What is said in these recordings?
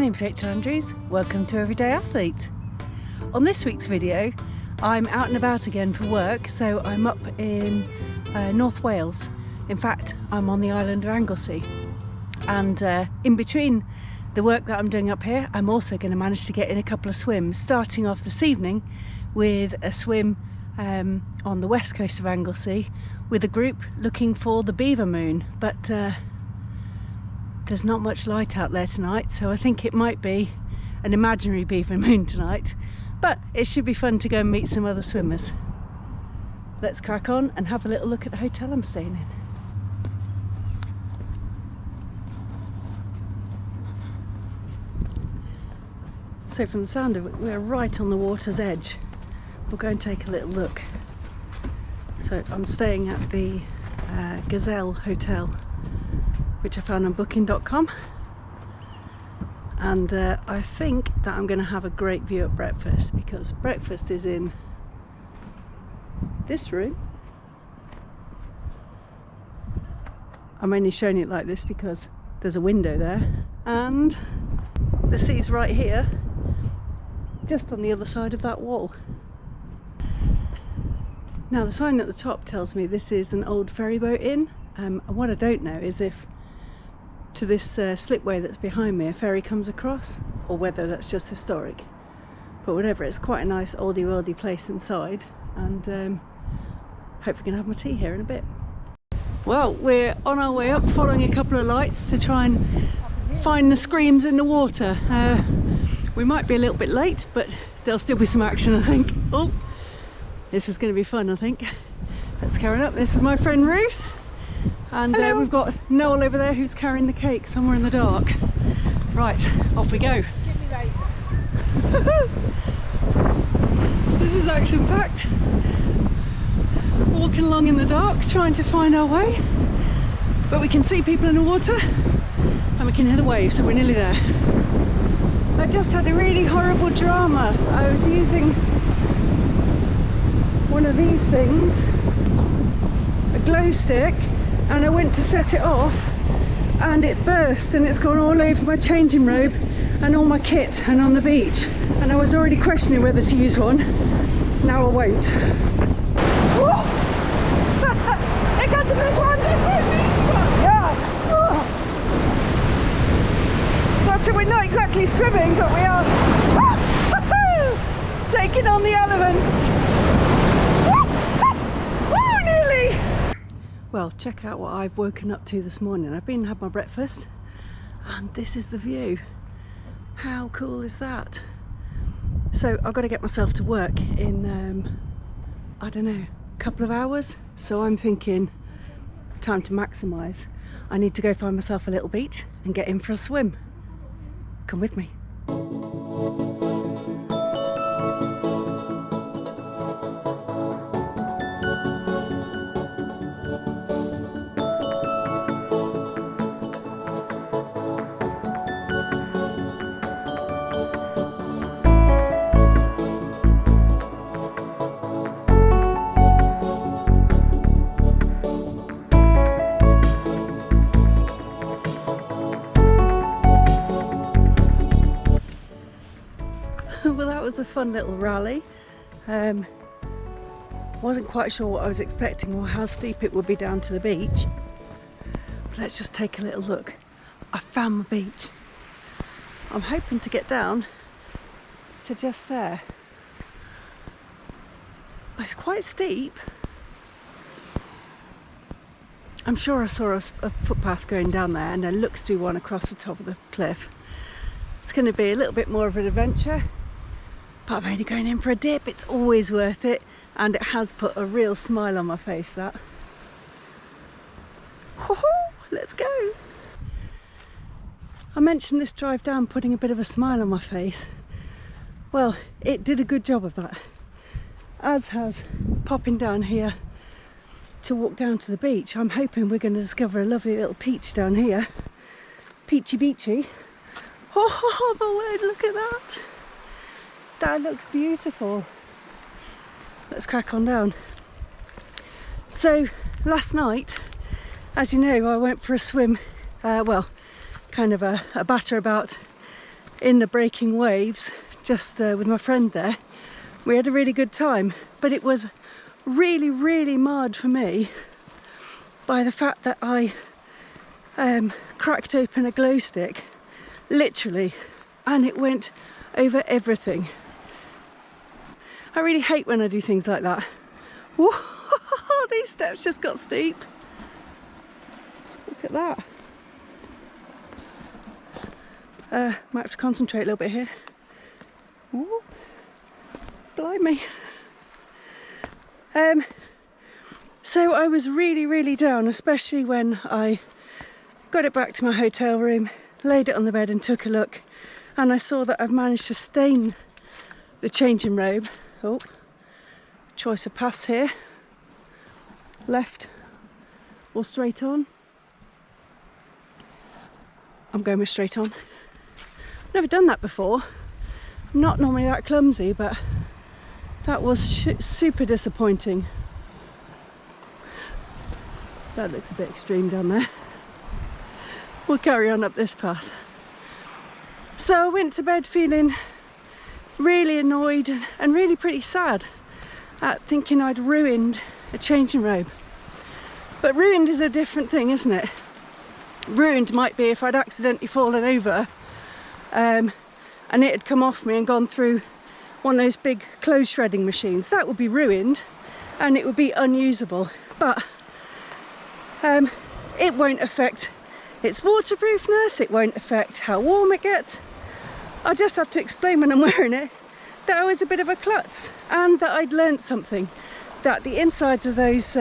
name's Rachel Andrews, welcome to Everyday Athlete. On this week's video I'm out and about again for work, so I'm up in North Wales. In fact, I'm on the island of Anglesey, and in between the work that I'm doing up here I'm also going to manage to get in a couple of swims, starting off this evening with a swim on the west coast of Anglesey with a group looking for the beaver moon, but there's not much light out there tonight, so I think it might be an imaginary beaver moon tonight, but it should be fun to go and meet some other swimmers. Let's crack on and have a little look at the hotel I'm staying in. So from the sound of it, we're right on the water's edge. We'll go and take a little look. So I'm staying at the Gazelle Hotel, which I found on booking.com, and I think that I'm going to have a great view at breakfast, because breakfast is in this room. I'm only showing it like this because there's a window there and the sea's right here, just on the other side of that wall. Now the sign at the top tells me this is an old ferry boat inn, and what I don't know is if to this slipway that's behind me a ferry comes across, or whether that's just historic. But whatever, it's quite a nice oldie worldy place inside, and hopefully gonna have my tea here in a bit. Well, we're on our way up, following a couple of lights to try and find the screams in the water. We might be a little bit late, but there'll still be some action, I think. Oh, this is going to be fun, I think. Let's carry up. This is my friend Ruth, and we've got Noel over there who's carrying the cake somewhere in the dark. Right, off we go. This is action packed. Walking along in the dark, trying to find our way, but we can see people in the water and we can hear the waves, so we're nearly there. I just had a really horrible drama. I was using one of these things, a glow stick, and I went to set it off and it burst, and it's gone all over my changing robe and all my kit and on the beach, and I was already questioning whether to use one. Now I won't. I got the big one! Yeah! Well, so we're not exactly swimming, but we are taking on the elements. Nearly! Well, check out what I've woken up to this morning. I've been and had my breakfast, and this is the view. How cool is that? So I've got to get myself to work in, I don't know, a couple of hours. So I'm thinking, time to maximise. I need to go find myself a little beach and get in for a swim. Come with me. Well, that was a fun little rally. Wasn't quite sure what I was expecting or how steep it would be down to the beach. But let's just take a little look. I found my beach. I'm hoping to get down to just there. But it's quite steep. I'm sure I saw a footpath going down there, and there looks to be one across the top of the cliff. It's going to be a little bit more of an adventure. But I'm only going in for a dip. It's always worth it, and it has put a real smile on my face, that. Let's go. I mentioned this drive down putting a bit of a smile on my face. Well, it did a good job of that, as has popping down here to walk down to the beach. I'm hoping we're going to discover a lovely little peach down here. Peachy beachy. Oh my word, look at that. That looks beautiful. Let's crack on down. So last night, as you know, I went for a swim, well, kind of a batter about in the breaking waves, just with my friend there. We had a really good time, but it was really, really marred for me by the fact that I cracked open a glow stick, literally, and it went over everything. I really hate when I do things like that. Whoa, these steps just got steep. Look at that. Might have to concentrate a little bit here. Ooh, blimey. So I was really, really down, especially when I got it back to my hotel room, laid it on the bed and took a look, and I saw that I've managed to stain the changing robe. Oh, choice of paths here. Left or straight on. I'm going with straight on. Never done that before. I'm not normally that clumsy, but that was super disappointing. That looks a bit extreme down there. We'll carry on up this path. So I went to bed feeling really annoyed and really pretty sad at thinking I'd ruined a changing robe. But ruined is a different thing, isn't it? Ruined might be if I'd accidentally fallen over and it had come off me and gone through one of those big clothes shredding machines. That would be ruined and it would be unusable. But it won't affect its waterproofness, it won't affect how warm it gets. I just have to explain when I'm wearing it that I was a bit of a klutz and that I'd learnt something, that the insides of those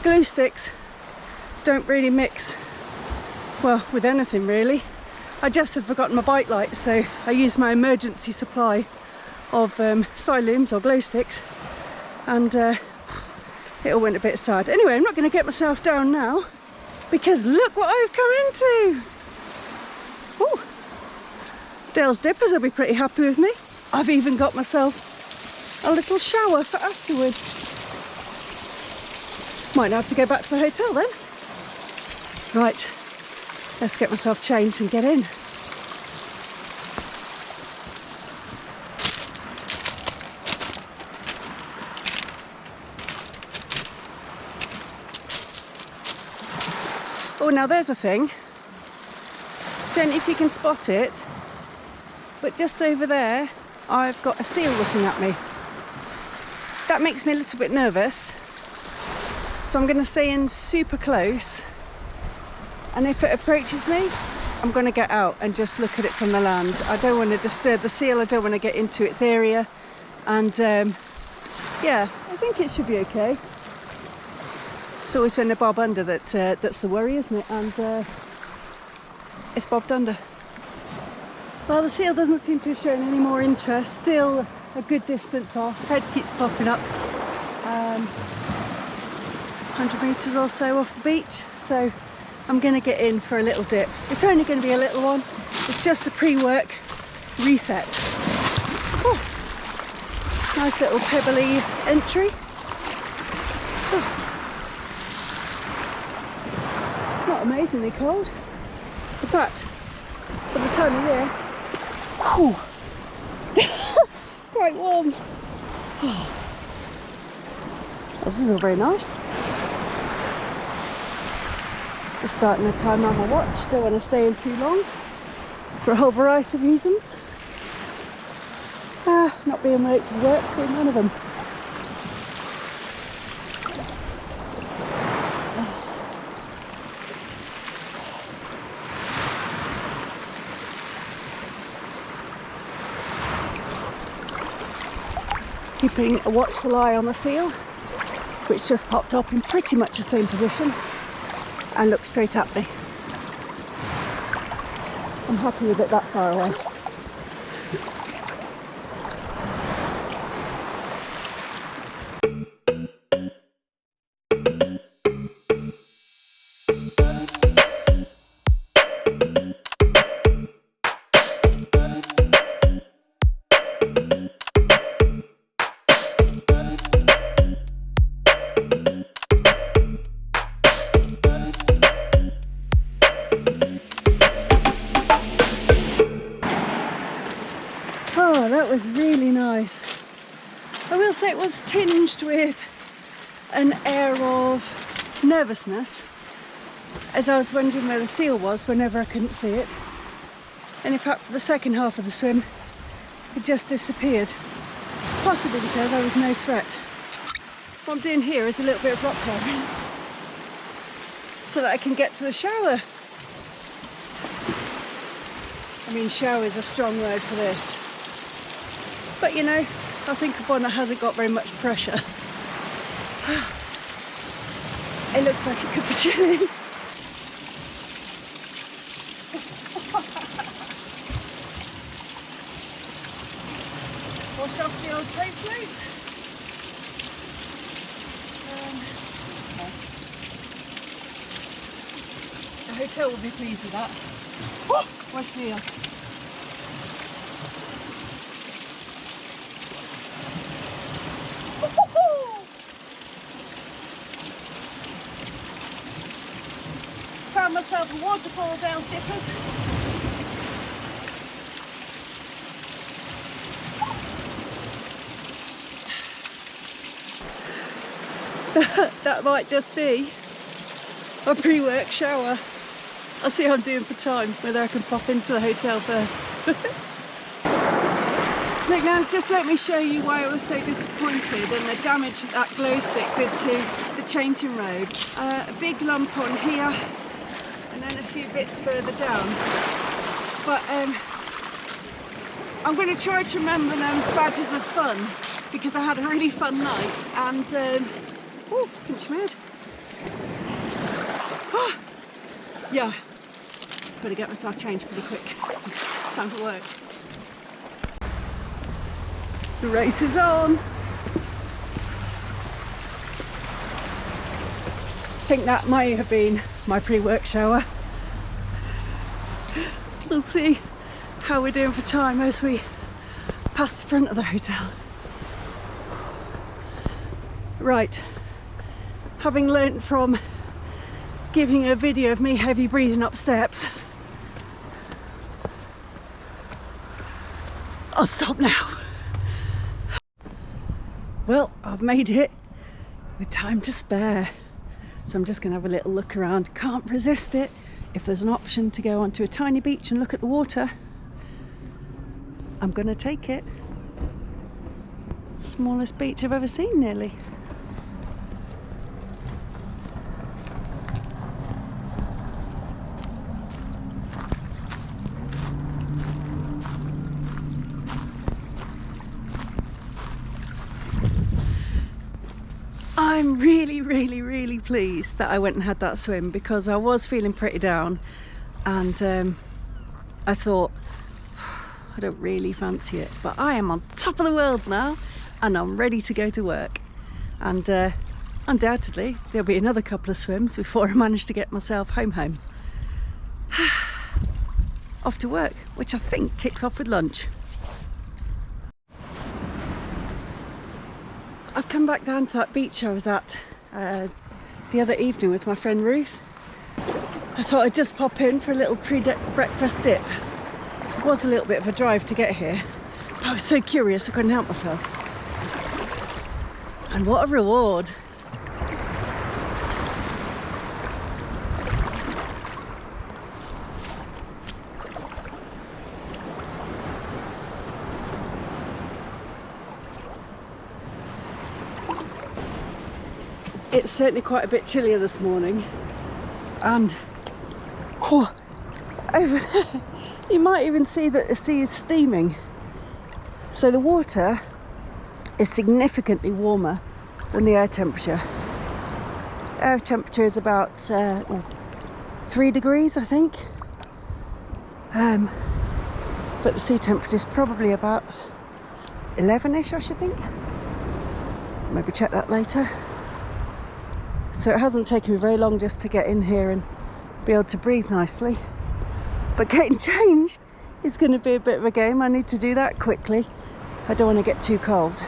glue sticks don't really mix well with anything really. I just had forgotten my bike light, so I used my emergency supply of Siloons or glow sticks, and it all went a bit sad. Anyway, I'm not going to get myself down now because look what I've come into. Ooh. Dale's Dippers will be pretty happy with me. I've even got myself a little shower for afterwards. Might have to go back to the hotel then. Right, let's get myself changed and get in. Oh, now there's a thing. Don't know if you can spot it, but just over there I've got a seal looking at me. That makes me a little bit nervous, so I'm going to stay in super close, and if it approaches me I'm going to get out and just look at it from the land. I don't want to disturb the seal, I don't want to get into its area, and yeah, I think it should be okay. It's always when they bob under that's the worry, isn't it? And it's bobbed under. Well, the seal doesn't seem to have shown any more interest. Still a good distance off. Head keeps popping up. 100 metres or so off the beach. So I'm going to get in for a little dip. It's only going to be a little one. It's just a pre-work reset. Oh, nice little pebbly entry. Oh. Not amazingly cold. In fact, for the time of year, quite warm. Oh, this is all very nice. Just starting to time on my watch. Don't want to stay in too long for a whole variety of reasons. Not being late for work being one of them. Keeping a watchful eye on the seal, which just popped up in pretty much the same position and looked straight at me. I'm happy with it that far away. was really nice. I will say it was tinged with an air of nervousness, as I was wondering where the seal was whenever I couldn't see it. And in fact, for the second half of the swim, it just disappeared. Possibly because there was no threat. What I'm doing here is a little bit of rock climbing so that I can get to the shower. I mean, shower is a strong word for this. But you know, I think of one that hasn't got very much pressure. It looks like it could be chilly. Wash off the old tape plate. The hotel will be pleased with that. Oh, wash me up. Found myself a waterfall down Dippers. That might just be a pre-work shower. I'll see how I'm doing for time, whether I can pop into the hotel first. Look now, just let me show you why I was so disappointed and the damage that glow stick did to the changing robe. A big lump on here and then a few bits further down. But I'm going to try to remember them as badges of fun, because I had a really fun night. And oh, just pinch my head. Oh, yeah, better get myself changed pretty quick. Time for work. The race is on. I think that might have been my pre-work shower. We'll see how we're doing for time as we pass the front of the hotel. Right, having learnt from giving a video of me heavy breathing up steps, I'll stop now. Well, I've made it with time to spare, so I'm just going to have a little look around. Can't resist it. If there's an option to go onto a tiny beach and look at the water, I'm going to take it. Smallest beach I've ever seen, nearly. I'm really pleased that I went and had that swim, because I was feeling pretty down and I thought, I don't really fancy it, but I am on top of the world now and I'm ready to go to work. And undoubtedly there'll be another couple of swims before I manage to get myself home. Off to work, which I think kicks off with lunch. I've come back down to that beach I was at the other evening with my friend Ruth. I thought I'd just pop in for a little pre-breakfast dip. It was a little bit of a drive to get here, but I was so curious I couldn't help myself. And what a reward! It's certainly quite a bit chillier this morning, and oh, over there you might even see that the sea is steaming. So the water is significantly warmer than the air temperature. Air temperature is about 3 degrees, I think, but the sea temperature is probably about 11ish, I should think. Maybe check that later. So it hasn't taken me very long just to get in here and be able to breathe nicely. But getting changed is going to be a bit of a game. I need to do that quickly. I don't want to get too cold.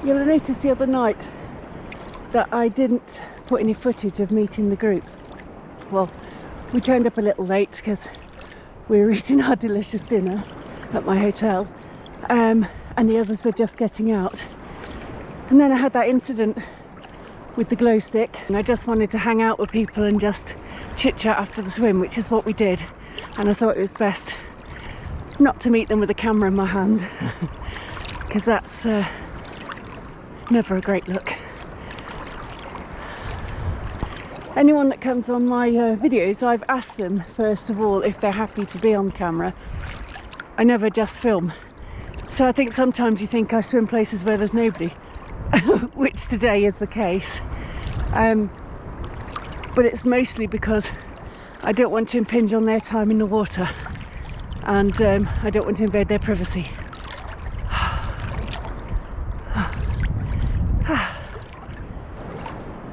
You'll have noticed the other night that I didn't put any footage of meeting the group. Well, we turned up a little late because we were eating our delicious dinner at my hotel, and the others were just getting out. And then I had that incident with the glow stick, and I just wanted to hang out with people and just chit chat after the swim, which is what we did. And I thought it was best not to meet them with a camera in my hand because that's never a great look. Anyone that comes on my videos, I've asked them first of all if they're happy to be on camera. I never just film. So I think sometimes you think I swim places where there's nobody, which today is the case. But it's mostly because I don't want to impinge on their time in the water, and I don't want to invade their privacy.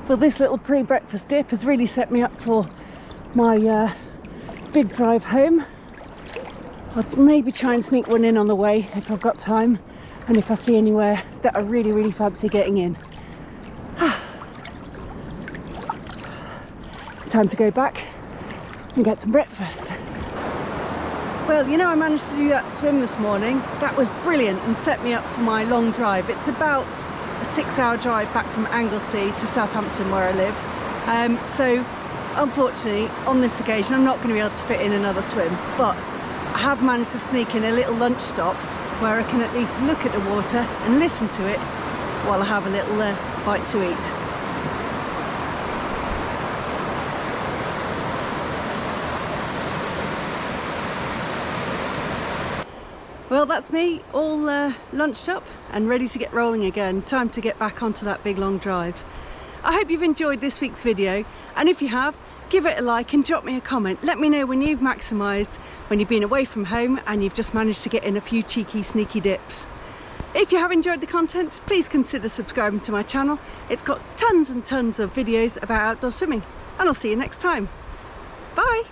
Well, this little pre-breakfast dip has really set me up for my big drive home. I'll maybe try and sneak one in on the way if I've got time, and if I see anywhere that I really fancy getting in. Time to go back and get some breakfast. Well, you know, I managed to do that swim this morning. That was brilliant and set me up for my long drive. It's about a 6-hour drive back from Anglesey to Southampton, where I live. So unfortunately on this occasion I'm not going to be able to fit in another swim, but I have managed to sneak in a little lunch stop where I can at least look at the water and listen to it while I have a little bite to eat. Well, that's me all lunched up and ready to get rolling again. Time to get back onto that big long drive. I hope you've enjoyed this week's video, and if you have, give it a like and drop me a comment. Let me know when you've maximised, when you've been away from home and you've just managed to get in a few cheeky sneaky dips. If you have enjoyed the content, please consider subscribing to my channel. It's got tons and tons of videos about outdoor swimming, and I'll see you next time. Bye!